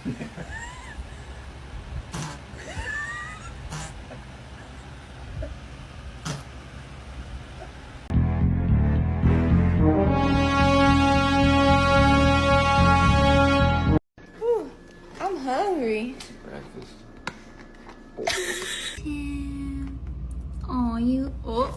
Whew, I'm hungry. Breakfast. Oh, you. Oh.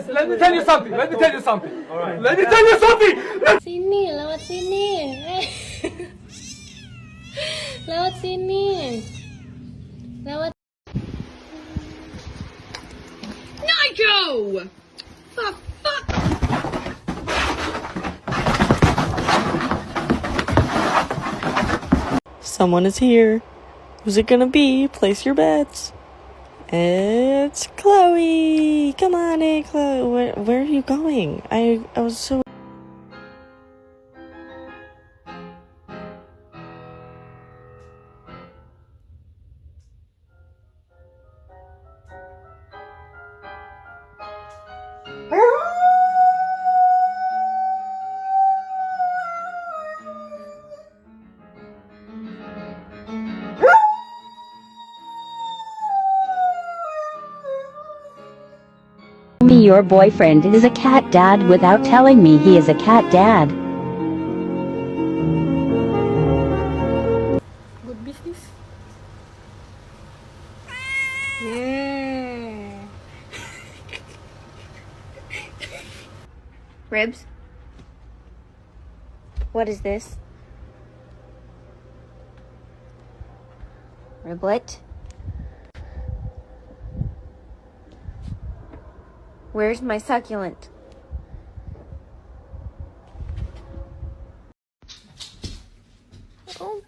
Let me tell you something. Let me tell you something. All right. Let me tell you something. Sini, lewat sini. Lewat sini. Lewat. Nigel! Fuck. Someone is here. Who's it gonna be? Place your bets. It's Chloe. Come on in, Chloe. Where are you going? I was so. Me, your boyfriend is a cat dad without telling me he is a cat dad. Good business. Yeah. Ribs? What is this? Riblet? Where's my succulent? Oh.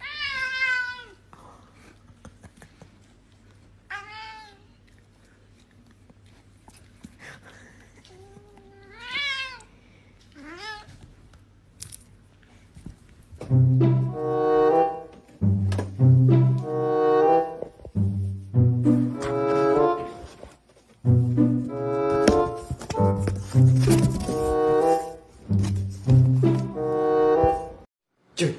Dude.